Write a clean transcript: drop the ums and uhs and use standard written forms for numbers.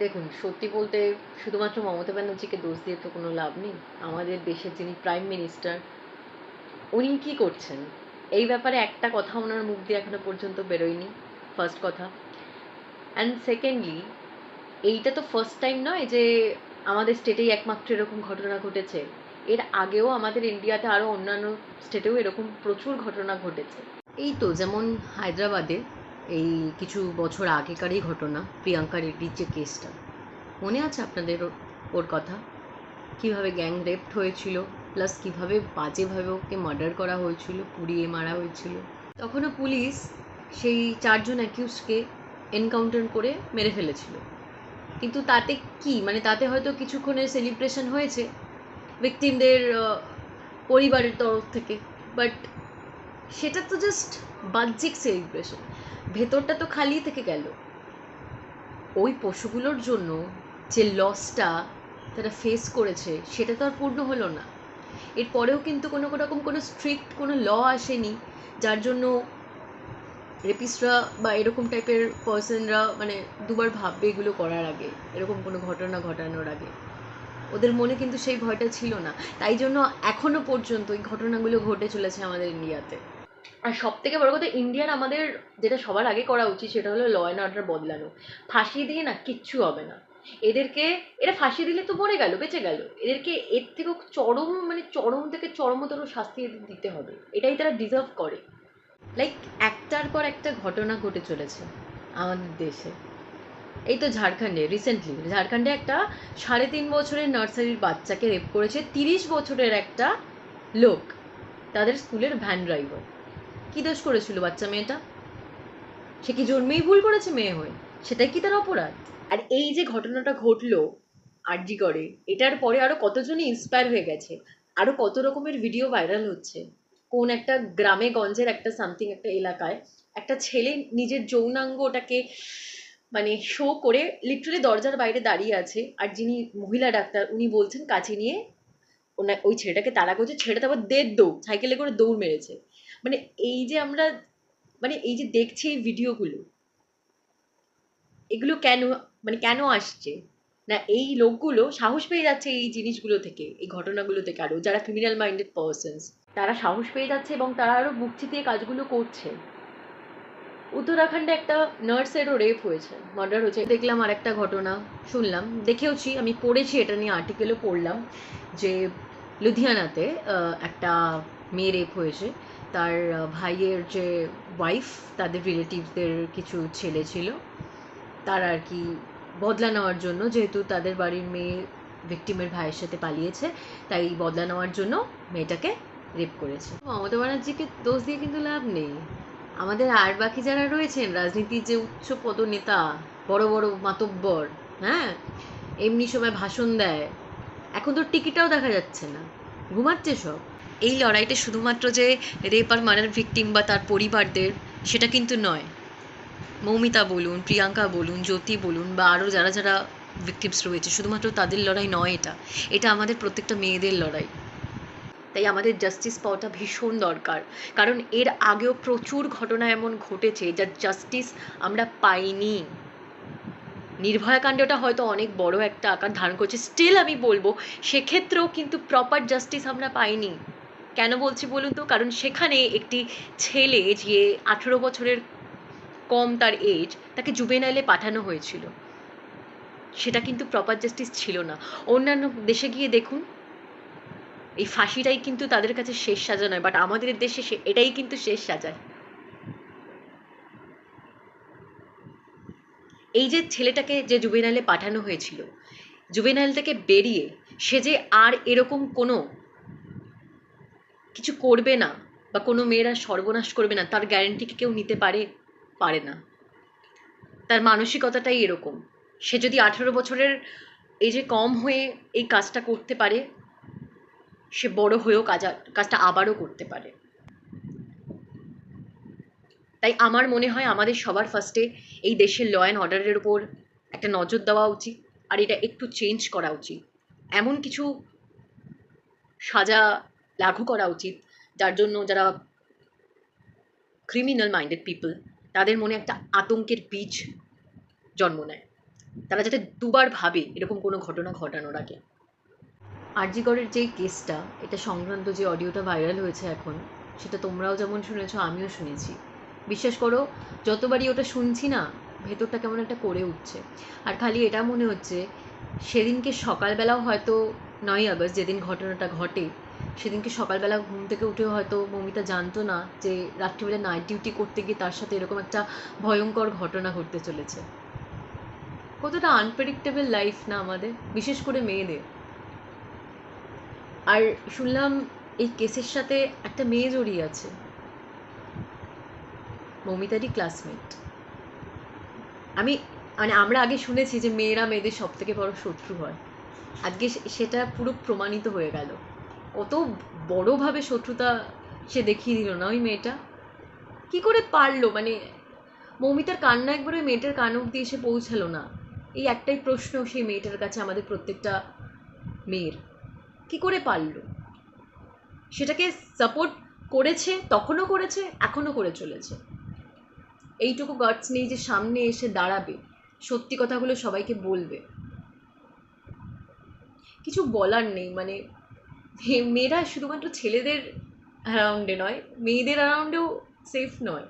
দেখুন, সত্যি বলতে শুধুমাত্র মমতা ব্যানার্জিকে দোষ দিয়ে তো কোনো লাভ নেই। আমাদের দেশের যিনি প্রাইম মিনিস্টার, উনি কী করছেন? এই ব্যাপারে একটা কথা ওনার মুখ দিয়ে এখনো পর্যন্ত বেরোয়নি, ফার্স্ট কথা। অ্যান্ড সেকেন্ডলি, এইটা তো ফার্স্ট টাইম নয় যে আমাদের স্টেটেই একমাত্র এরকম ঘটনা ঘটেছে। এর আগেও আমাদের ইন্ডিয়াতে আরও অন্যান্য স্টেটেও এরকম প্রচুর ঘটনা ঘটেছে। এই তো যেমন হায়দ্রাবাদে এই কিছু বছর আগেকারই ঘটনা, প্রিয়াঙ্কা রেড্ডির যে কেসটা, মনে আছে আপনাদের ওর কথা? কীভাবে গ্যাং রেপড হয়েছিল, প্লাস কীভাবে বাজেভাবে ওকে মার্ডার করা হয়েছিল, পুড়িয়ে মারা হয়েছিল। তখনও পুলিশ সেই 4 জন অ্যাকিউজকে এনকাউন্টার করে মেরে ফেলেছিল। কিন্তু তাতে কি, মানে তাতে হয়তো কিছুক্ষণের সেলিব্রেশন হয়েছে ভিকটিমদের পরিবারের তরফ থেকে, বাট সেটা তো জাস্ট বাহ্যিক সেলিব্রেশন, ভেতরটা তো খালি থেকে গেল। ওই পশুগুলোর জন্য যে লসটা তারা ফেস করেছে সেটা তো আর পূর্ণ হলো না। এরপরেও কিন্তু কোনো রকম কোনো স্ট্রিক্ট কোনো ল আসেনি যার জন্য রেপিস্টরা বা এরকম টাইপের পার্সনরা মানে দুবার ভাববে এগুলো করার আগে, এরকম কোনো ঘটনা ঘটানোর আগে। ওদের মনে কিন্তু সেই ভয়টা ছিল না, তাই জন্য এখনও পর্যন্ত এই ঘটনাগুলো ঘটে চলেছে আমাদের ইন্ডিয়াতে। আর সব থেকে বড় কথা, ইন্ডিয়ার আমাদের যেটা সবার আগে করা উচিত সেটা হলো ল অ্যান্ড অর্ডার বদলানো। ফাঁসি দিয়ে না কিচ্ছু হবে না এদেরকে। এরা ফাঁসি দিলে তো মরে গেল, বেঁচে গেল, এদেরকে এর থেকেও চরম, মানে চরম থেকে চরমতর শাস্তি এদের দিতে হবে, এটাই তারা ডিজার্ভ করে। লাইক একটার পর একটা ঘটনা ঘটে চলেছে আমাদের দেশে। এই তো ঝাড়খণ্ডে রিসেন্টলি, ঝাড়খণ্ডে একটা 3.5 বছরের নার্সারির বাচ্চাকে রেপ করেছে 30 বছরের একটা লোক, তাদের স্কুলের ভ্যান ড্রাইভার। কী দোষ করেছিল বাচ্চা মেয়েটা? সে কি জন্মেই ভুল করেছে মেয়ে হয়ে? সেটাই কি তার অপরাধ? আর এই যে ঘটনাটা ঘটলো আরজিকরে, এটার পরে আরো কতজনই ইন্সপায়ার হয়ে গেছে, আরো কত রকমের ভিডিও ভাইরাল হচ্ছে। কোন একটা গ্রামে গঞ্জের একটা সামথিং একটা এলাকায় একটা ছেলে নিজের যৌনাঙ্গ ওটাকে মানে শো করে লিটারালি দরজার বাইরে দাঁড়িয়ে আছে, আর যিনি মহিলা ডাক্তার উনি বলছেন কাছে নিয়ে ওই ছেলেটাকে তাড়া করছে, ছেলেটা তারপর দৌড় সাইকেলে করে দৌড় মেরেছে। মানে এই যে আমরা, মানে এই যে দেখছি এই ভিডিওগুলো, এগুলো কেন, মানে কেন আসছে না? এই লোকগুলো সাহস পেয়ে যাচ্ছে এই জিনিসগুলো থেকে, এই ঘটনাগুলো থেকে, আরও যারা ক্রিমিনাল মাইন্ডেড পার্সনস তারা সাহস পেয়ে যাচ্ছে এবং তারা আরও বুক চিতিয়ে কাজগুলো করছে। উত্তরাখণ্ডে একটা নার্সেরও রেপ হয়েছে, মার্ডার হয়েছে। দেখলাম আর একটা ঘটনা, শুনলাম, দেখেওছি, আমি পড়েছি, এটা নিয়ে আর্টিকেলও পড়লাম যে লুধিয়ানাতে একটা মেয়ে রেপ হয়েছে। তার ভাইয়ের যে ওয়াইফ, তাদের রিলেটিভসদের কিছু ছেলে ছিল, তার আর কি বদলা নেওয়ার জন্য, যেহেতু তাদের বাড়ির মেয়ে ভিকটিমের ভাইয়ের সাথে পালিয়েছে, তাই বদলা নেওয়ার জন্য মেয়েটাকে রেপ করেছে। মমতা ব্যানার্জিকে দোষ দিয়ে কিন্তু লাভ নেই। আমাদের আর বাকি যারা রয়েছেন রাজনীতির যে উচ্চ পদনেতা, বড় বড় মাতব্বর, হ্যাঁ, এমনি সময় ভাষণ দেয়, এখন তো টিকিটাও দেখা যাচ্ছে না, ঘুমাচ্ছে সব। এই লড়াইটা শুধুমাত্র যে রেপ আর মার্ডার ভিকটিম বা তার পরিবারদের, সেটা কিন্তু নয়। মৌমিতা বলুন, প্রিয়াঙ্কা বলুন, জ্যোতি বলুন, বা আরও যারা যারা ভিকটিমস রয়েছে, শুধুমাত্র তাদের লড়াই নয়, এটা আমাদের প্রত্যেকটা মেয়েদের লড়াই। তাই আমাদের জাস্টিস পাওয়াটা ভীষণ দরকার, কারণ এর আগেও প্রচুর ঘটনা এমন ঘটেছে যার জাস্টিস আমরা পাইনি। নির্ভয়া কাণ্ডটা হয়তো অনেক বড় একটা আকার ধারণ করছে, স্টিল আমি বলবো সেক্ষেত্রেও কিন্তু প্রপার জাস্টিস আমরা পাইনি। কেন বলছি বলুন তো? কারণ সেখানে একটি ছেলে যে 18 বছরের কম তার এজ, তাকে জুভেনাইলে পাঠানো হয়েছিল, সেটা কিন্তু প্রপার জাস্টিস ছিল না। অন্যান্য দেশে গিয়ে দেখুন, এই ফাঁসিটাই কিন্তু তাদের কাছে শেষ সাজা নয়, বাট আমাদের দেশে এটাই কিন্তু শেষ সাজা। এই যে ছেলেটাকে যে জুভেনাইলে পাঠানো হয়েছিল, জুভেনাইল থেকে বেরিয়ে সে যে আর এরকম কোনো কিছু করবে না বা কোনো মেয়েরা সর্বনাশ করবে না, তার গ্যারেন্টি কি কেউ নিতে পারে? পারে না। তার মানসিকতাটাই এরকম। সে যদি 18 বছরের এই যে কম হয়ে এই কাজটা করতে পারে, সে বড় হয়েও কাজটা আবারও করতে পারে। তাই আমার মনে হয় আমাদের সবার ফার্স্টে এই দেশের ল অ্যান্ড অর্ডারের উপর একটা নজর দেওয়া উচিত, আর এটা একটু চেঞ্জ করা উচিত। এমন কিছু সাজা লাগু করা উচিত যার জন্য যারা ক্রিমিনাল মাইন্ডেড পিপল, তাদের মনে একটা আতঙ্কের বীজ জন্ম নেয়। তারা যাতে দুবার ভাবে এরকম কোনো ঘটনা ঘটানোর আগে। আরজি করের যে কেসটা, এটা সংক্রান্ত যে অডিওটা ভাইরাল হয়েছে এখন, সেটা তোমরাও যেমন শুনেছো আমিও শুনেছি। বিশ্বাস করো, যতবারই ওটা শুনছি না, ভেতরটা কেমন একটা করে উঠছে। আর খালি এটা মনে হচ্ছে, সেদিনকে সকালবেলাও হয়তো 9ই আগস্ট যেদিন ঘটনাটা ঘটে, সেদিনকে সকালবেলা ঘুম থেকে উঠেও হয়তো মৌমিতা জানতো না যে রাত্রিবেলা নাইট ডিউটি করতে গিয়ে তার সাথে এরকম একটা ভয়ঙ্কর ঘটনা ঘটতে চলেছে। কতটা আনপ্রেডিক্টেবল লাইফ না আমাদের, বিশেষ করে মেয়েদের। আর শুনলাম এই কেসের সাথে একটা মেয়ে জড়িয়ে আছে, মৌমিতারই ক্লাসমেট। আমি মানে আমরা আগে শুনেছি যে মেয়েরা মেয়েদের সব থেকে বড় শত্রু হয়, আজকে সেটা পুরো প্রমাণিত হয়ে গেল। কত বড়ভাবে শত্রুতা সে দেখিয়ে দিল না ওই মেয়েটা। কি করে পারলো, মানে মৌমিতার কান্না একবার ওই মেয়েটার কান অব্দি এসে পৌঁছালো না? এই একটাই প্রশ্ন সেই মেয়েটার কাছে, আমাদের প্রত্যেকটা মেয়ের, কি করে পারলো? সেটাকে সাপোর্ট করেছে, তখনও করেছে, এখনও করে চলেছে। এইটুকু গাটস নেই যে সামনে এসে দাঁড়াবে, সত্যি কথাগুলো সবাইকে বলবে। কিছু বলার নেই, মানে মেয়েরা শুধুমাত্র ছেলেদের অ্যারাউন্ডে নয়, মেয়েদের অ্যারাউন্ডেও সেফ নয়।